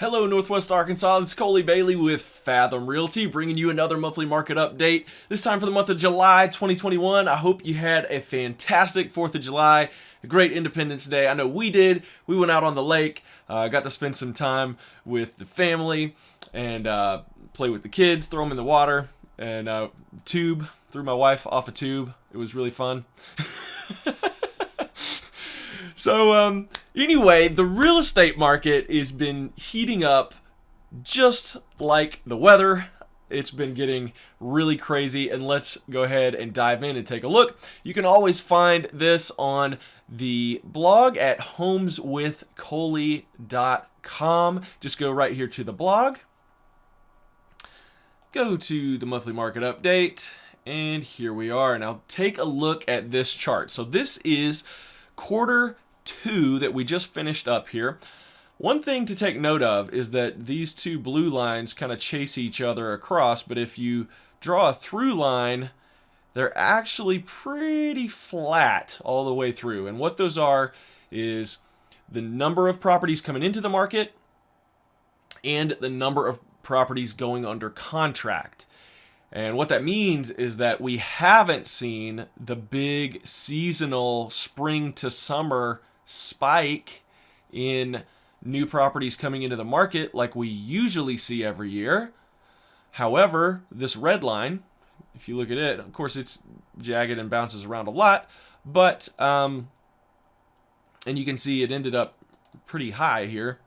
Hello, Northwest Arkansas. This is Colley Bailey with Fathom Realty, bringing you another monthly market update. This time for the month of July 2021. I hope you had a fantastic 4th of July, a great Independence Day. I know we did. We went out on the lake, got to spend some time with the family and play with the kids, throw them in the water, and threw my wife off a tube. It was really fun. So, anyway, the real estate market has been heating up just like the weather. It's been getting really crazy, and let's go ahead and dive in and take a look. You can always find this on the blog at homeswithcolley.com. Just go right here to the blog. Go to the monthly market update, and here we are. Now, take a look at this chart. So this is quarter 2 that we just finished up here. One thing to take note of is that these two blue lines kind of chase each other across, but if you draw a through line, they're actually pretty flat all the way through. And what those are is the number of properties coming into the market and the number of properties going under contract. And what that means is that we haven't seen the big seasonal spring to summer spike in new properties coming into the market like we usually see every year. However, this red line, if you look at it, of course it's jagged and bounces around a lot, but and you can see it ended up pretty high here.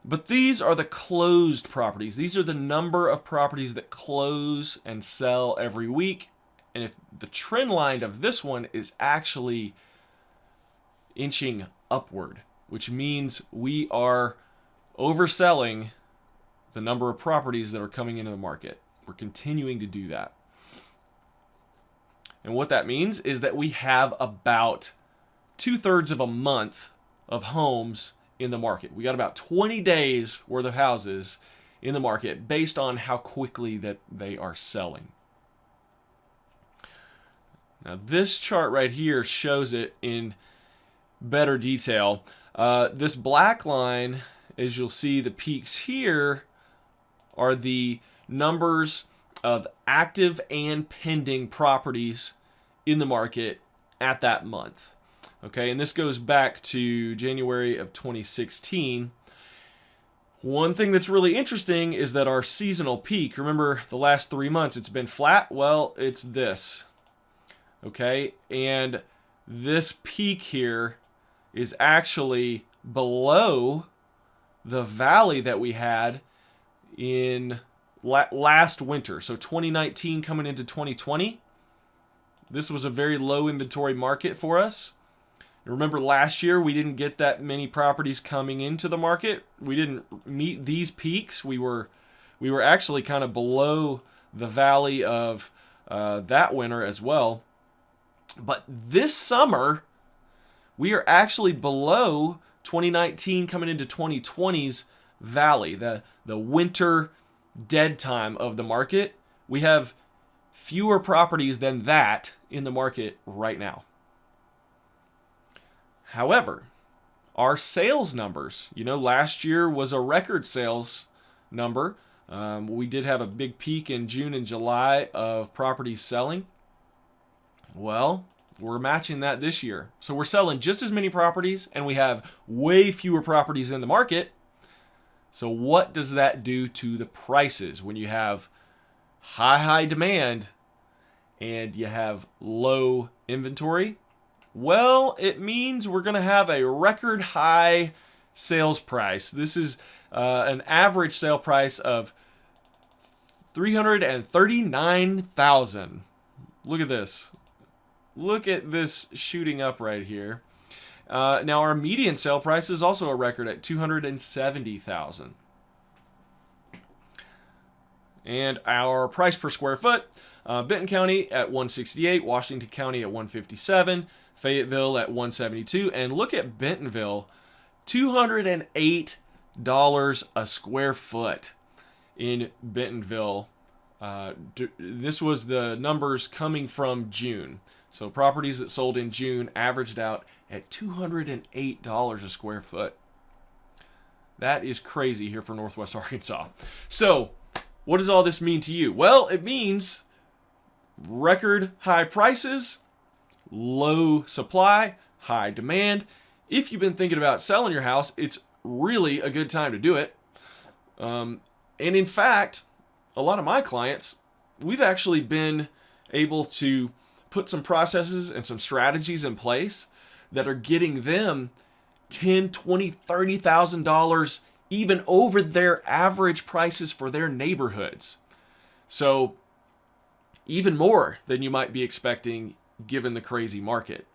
But these are the closed properties. These are the number of properties that close and sell every week. And if the trend line of this one is actually inching upward, which means we are overselling the number of properties that are coming into the market. We're continuing to do that. And what that means is that we have about 2/3 of a month of homes in the market. We got about 20 days worth of houses in the market based on how quickly that they are selling. Now this chart right here shows it in better detail. This black line, as you'll see, the peaks here are the numbers of active and pending properties in the market at that month. Okay, and this goes back to January of 2016. One thing that's really interesting is that our seasonal peak, remember the last 3 months it's been flat? Well, it's this. Okay, and this peak here is actually below the valley that we had in last winter. So 2019 coming into 2020, this was a very low inventory market for us. Remember last year we didn't get that many properties coming into the market. We didn't meet these peaks. We were actually kind of below the valley of that winter as well. But this summer we are actually below 2019 coming into 2020's valley, the winter dead time of the market. We have fewer properties than that in the market right now. However, our sales numbers, last year was a record sales number. We did have a big peak in June and July of properties selling. Well, we're matching that this year. So we're selling just as many properties and we have way fewer properties in the market. So what does that do to the prices when you have high demand and you have low inventory? Well, it means we're going to have a record high sales price. This is an average sale price of $339,000. Look at this. Look at this shooting up right here. Now our median sale price is also a record at $270,000. And our price per square foot, Benton County at $168, Washington County at $157, Fayetteville at $172, and look at Bentonville, $208 a square foot in Bentonville. This was the numbers coming from June. So properties that sold in June averaged out at $208 a square foot. That is crazy here for Northwest Arkansas. So what does all this mean to you? Well, it means record high prices, low supply, high demand. If you've been thinking about selling your house, it's really a good time to do it. And in fact, a lot of my clients, we've actually been able to put some processes and some strategies in place that are getting them $10,000, $20,000, $30,000 even over their average prices for their neighborhoods. So even more than you might be expecting given the crazy market.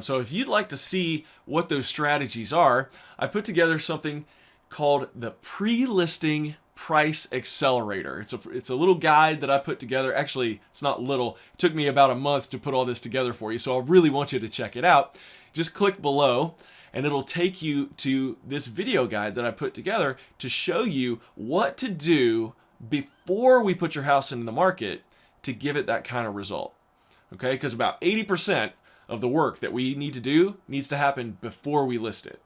So if you'd like to see what those strategies are, I put together something called the Pre-Listing Price Accelerator. It's a little guide that I put together. Actually, it's not little. It took me about a month to put all this together for you, so I really want you to check it out. Just click below, and it'll take you to this video guide that I put together to show you what to do before we put your house into the market to give it that kind of result. Okay, because about 80% of the work that we need to do needs to happen before we list it.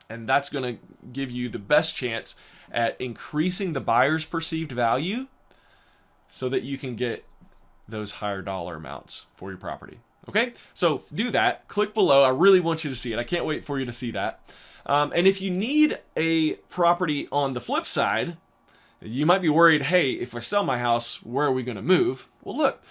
And that's going to give you the best chance at increasing the buyer's perceived value so that you can get those higher dollar amounts for your property. Okay, so do that. Click below. I really want you to see it. I can't wait for you to see that. And if you need a property on the flip side, you might be worried, hey, if I sell my house, where are we going to move? Well, look,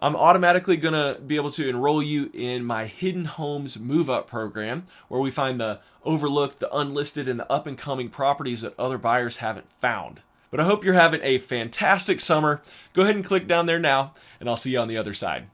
I'm automatically going to be able to enroll you in my Hidden Homes Move Up program, where we find the overlooked, the unlisted, and the up-and-coming properties that other buyers haven't found. But I hope you're having a fantastic summer. Go ahead and click down there now, and I'll see you on the other side.